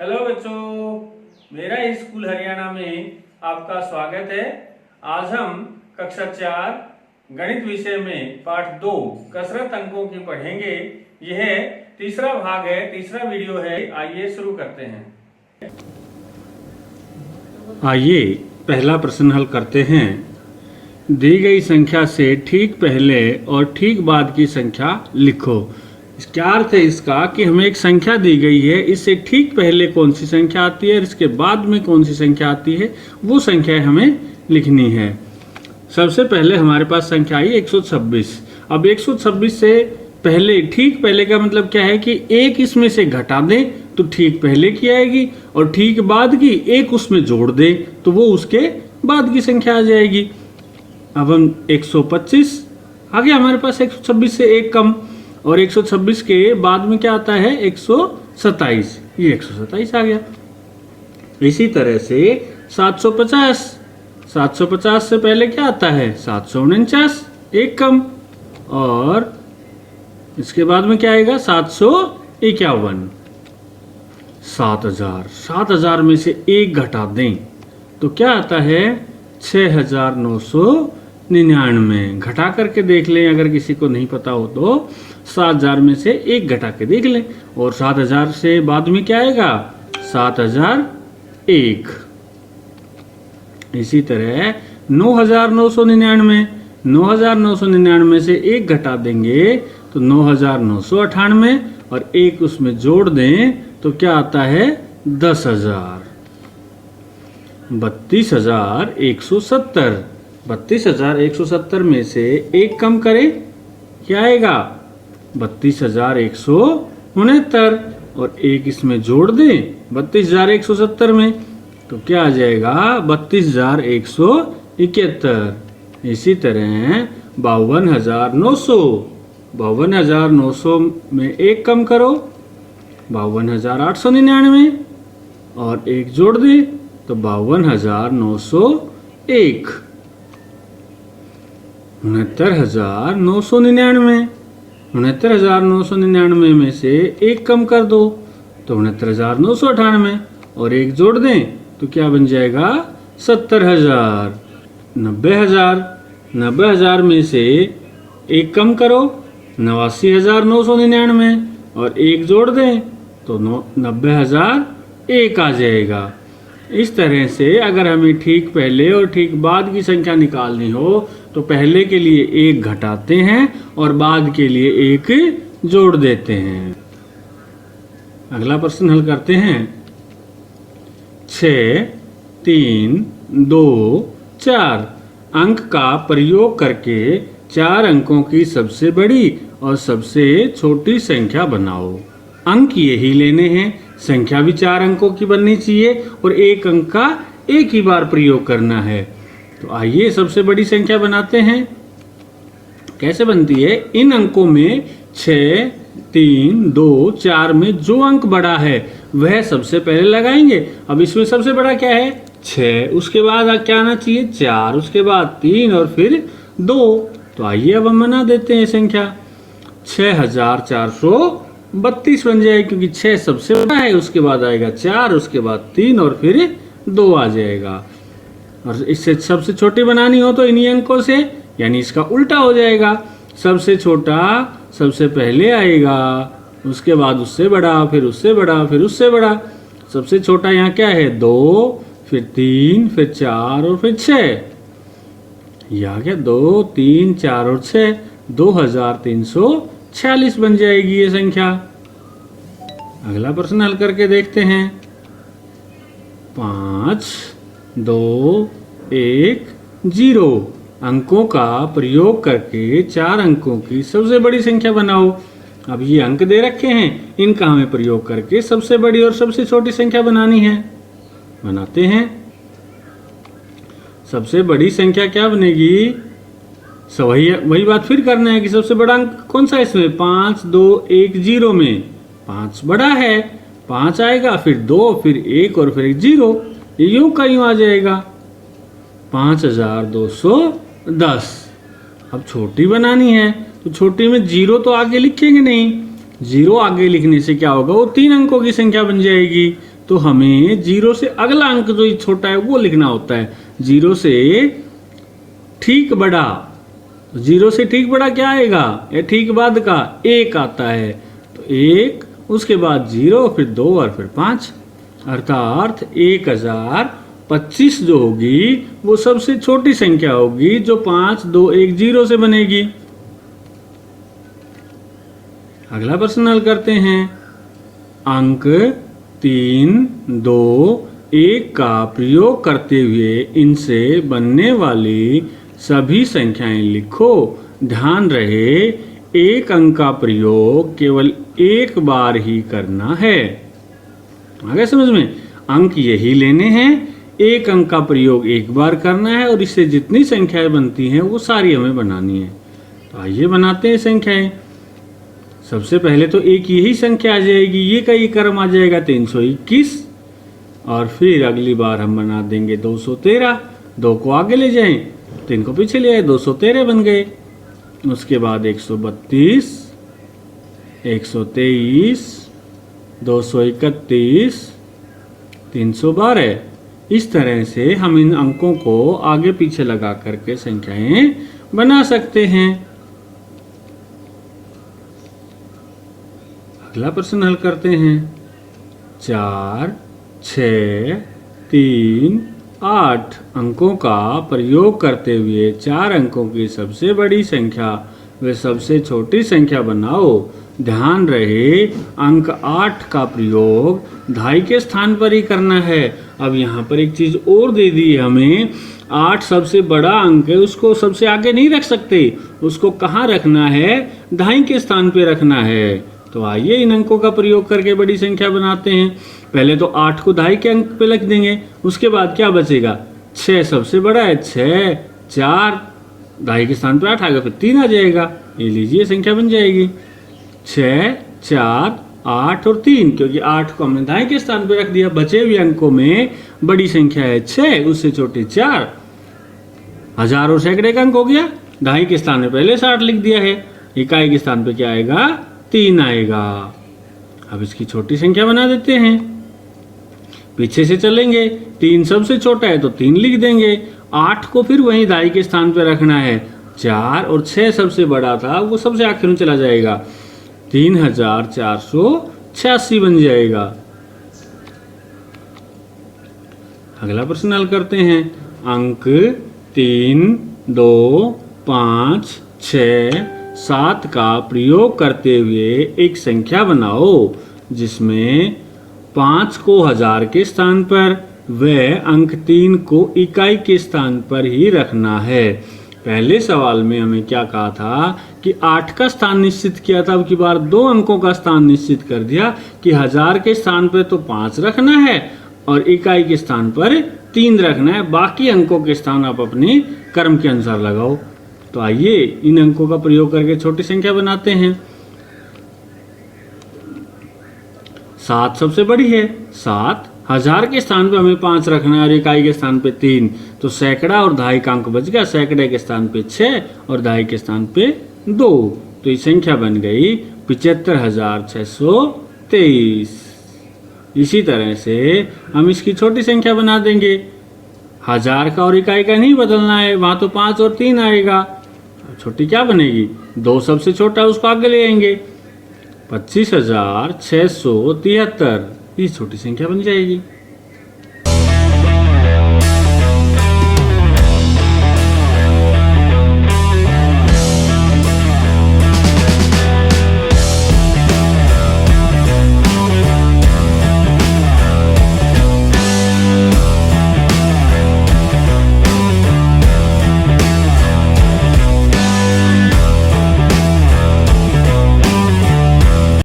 Hello बच्चों, मेरा school Haryana में आपका स्वागत है। आज हम कक्षा 4 गणित विषय में पाठ 2 कसरत अंकों की पढ़ेंगे। यह तीसरा भाग है, तीसरा वीडियो है। आइए शुरू करते हैं। आइए पहला प्रश्न हल करते हैं। दी गई संख्या से ठीक पहले और ठीक बाद की संख्या लिखो। क्या अर्थ है इसका कि हमें एक संख्या दी गई है, इससे ठीक पहले कौन सी संख्या आती है और इसके बाद में कौन सी संख्या आती है, वो संख्या हमें लिखनी है। सबसे पहले हमारे पास संख्या आई 126। अब 126 से पहले, ठीक पहले का मतलब क्या है कि एक इसमें से घटा दें तो ठीक पहले की आएगी, और ठीक बाद की एक उसमें जोड़ दें तो वो उसके बाद की संख्या आ जाएगी। अब हम 125 आ गया हमारे पास, 126 से एक कम, और 126 के बाद में क्या आता है 127, ये 127 आ गया। इसी तरह से 750, 750 से पहले क्या आता है 749, एक कम, और इसके बाद में क्या आएगा 751। 7000, 7000 में से एक घटा दें तो क्या आता है 6999। घटा करके देख लें, अगर किसी को नहीं पता हो तो 7000 में से एक घटा के देख लें। और 7000 से बाद में क्या आएगा 7001। इसी तरह 9999, 9999 से एक घटा देंगे तो 9998, और एक उसमें जोड़ दें तो क्या आता है 10000। 32170, 32170 में से एक कम करें, क्या आएगा 32169, और एक इसमें जोड़ दें 32170 में तो क्या आ जाएगा 32171। इसी तरह 52900, 52900 में एक कम करो 52899, और एक जोड़ दें तो 52901। 69999, 69999 में से एक कम कर दो तो 69998, और एक जोड़ दें तो क्या बन जाएगा 70000। 90000, 90000 में से एक कम करो 89999, और एक जोड़ दें तो 90001 आ जाएगा। इस तरह से अगर हमें ठीक पहले और ठीक बाद की संख्या निकालनी हो तो पहले के लिए एक घटाते हैं और बाद के लिए एक जोड़ देते हैं। अगला प्रश्न हल करते हैं। 6, 3, 2, 4 अंक का प्रयोग करके 4 अंकों की सबसे बड़ी और सबसे छोटी संख्या बनाओ। अंक यही लेने हैं, संख्या भी 4 अंकों की बननी चाहिए, और एक अंक का एक ही बार प्रयोग करना है। तो आइए सबसे बड़ी संख्या बनाते हैं। कैसे बनती है, इन अंकों में 6, 3, 2, 4 में जो अंक बड़ा है वह सबसे पहले लगाएंगे। अब इसमें सबसे बड़ा क्या है 6, उसके बाद क्या आना चाहिए 4, उसके बाद 3 और फिर 2। तो आइए अब हम बना देते हैं संख्या। 6432 बन जाएगी, क्योंकि 6 सबसे बड़ा है, उसके बाद आएगा 4, उसके बाद 3 और फिर 2 आ जाएगा। और इससे सबसे छोटी बनानी हो तो इन्हीं अंकों से, यानी इसका उल्टा हो जाएगा। सबसे छोटा सबसे पहले आएगा, उसके बाद उससे बड़ा, फिर उससे बड़ा, फिर उससे बड़ा। सबसे छोटा यहाँ क्या है 2, फिर 3, फिर 4 और फिर 6। यह क्या 2, 3, 4 और 6, 2346 बन जाएगी ये संख्या। अगला प्रश्न हल करके देखते हैं। 5, 2, 1, 0 अंकों का प्रयोग करके 4 अंकों की सबसे बड़ी संख्या बनाओ। अब ये अंक दे रखे हैं, इनका हमें प्रयोग करके सबसे बड़ी और सबसे छोटी संख्या बनानी है। बनाते हैं। सबसे बड़ी संख्या क्या बनेगी, वही बात फिर करना है कि सबसे बड़ा अंक कौन सा है इसमें 5, 2, 1, 0 में 5 बड़ा है, 5 आएगा, फिर 2, फिर 1 और फिर 0। ये यूं का यूं आ जाएगा 5210। अब छोटी बनानी है तो छोटी में 0 तो आगे लिखेंगे नहीं, 0 आगे लिखने से क्या होगा, वो 3 अंकों की संख्या बन जाएगी। तो हमें जीरो से अगला अंक जो छोटा है वो लिखना होता है। जीरो से ठीक बड़ा, जीरो से ठीक बड़ा क्या आएगा, या ठीक बाद का एक आता है, तो एक, उसके बाद जीरो, फिर 2 और फिर 5, अर्थात 1025 जो होगी वो सबसे छोटी संख्या होगी जो 5, 2, 1, 0 से बनेगी। अगला प्रश्न हल करते हैं। अंक 3, 2, 1 का प्रयोग करते हुए इनसे बनने वाली सभी संख्याएं लिखो। ध्यान रहे एक अंक का प्रयोग केवल एक बार ही करना है। आ गया समझ में? अंक यही लेने हैं, एक अंक का प्रयोग एक बार करना है और इससे जितनी संख्याएं बनती हैं वो सारी हमें बनानी है। तो आइए बनाते हैं संख्याएं। सबसे पहले तो एक यही संख्या आ जाएगी, ये का ये क्रम आ जाएगा 321, और फिर अगली बार हम बना देंगे 213। 2 को आगे ले जाएं, 3 को पीछे ले आए, 213 बन गए। उसके बाद 132, 123, 231, 312। इस तरह से हम इन अंकों को आगे पीछे लगा करके संख्याएं बना सकते हैं। अगला प्रश्न हल करते हैं। 4, 6, 3, 8 अंकों का प्रयोग करते हुए 4 अंकों की सबसे बड़ी संख्या व सबसे छोटी संख्या बनाओ। ध्यान रहे अंक 8 का प्रयोग दहाई के स्थान पर ही करना है। अब यहाँ पर एक चीज और दे दी है हमें, 8 सबसे बड़ा अंक है, उसको सबसे आगे नहीं रख सकते, उसको कहाँ रखना है, दहाई के स्थान पे रखना है। तो आइए इन अंकों का प्रयोग करके बड़ी संख्या बनाते हैं। पहले तो 8 को दहाई के अंक पे लिख देंगे, उसके बाद क्या बचेगा, 6 सबसे बड़ा है, 6, 4 दहाई के स्थान पे 8 आ गया, फिर 3 आ जाएगा। ये लीजिए संख्या बन जाएगी 6, 4, 8 और 3, क्योंकि 8 को हमने दहाई के स्थान पे रख दिया। बचे हुए अंकों में बड़ी संख्या है 6, उससे छोटी 4। हजार और सैकड़े का अंक हो गया, दहाई के स्थान में पहले 60 लिख दिया है, इकाई के स्थान पे क्या आएगा, 3 आएगा। अब इसकी छोटी संख्या बना देते हैं, पीछे से चलेंगे, 3 सबसे छोटा है तो 3 लिख देंगे। 8 को फिर वहीं दहाई के स्थान पे रखना है, 4 और 6 सबसे बड़ा था वो सबसे आखिर में चला जाएगा, 3486 बन जाएगा। अगला प्रश्न हल करते हैं। अंक 3, 2, 5, 6, 7 का प्रयोग करते हुए एक संख्या बनाओ जिसमें 5 को हजार के स्थान पर व अंक 3 को इकाई के स्थान पर ही रखना है। पहले सवाल में हमें क्या कहा था कि 8 का स्थान निश्चित किया था, अब की बार 2 अंकों का स्थान निश्चित कर दिया कि हजार के स्थान पर तो 5 रखना है और इकाई के स्थान पर 3 रखना है, बाकी अंकों के स्थान आप अपने क्रम के अनुसार लगाओ। तो आइए इन अंकों का प्रयोग करके छोटी संख्या बनाते हैं। 7 सबसे बड़ी है, 7 हजार के स्थान पे हमें 5 रखना है और इकाई के स्थान पे 3, तो सैकड़ा और दहाई का अंक बच गया, सैकड़े के स्थान पे 6 और दहाई के स्थान पे 2, तो ये संख्या बन गई 75,623। इसी तरह से हम इसकी छोटी संख्या बना देंगे। हजार का और इकाई का नहीं बदलना है, वहां तो 5 और 3 आएगा। छोटी क्या बनेगी, 2 सबसे छोटा उसको आगे ले आएंगे, 25,673 ये छोटी संख्या बन जाएगी।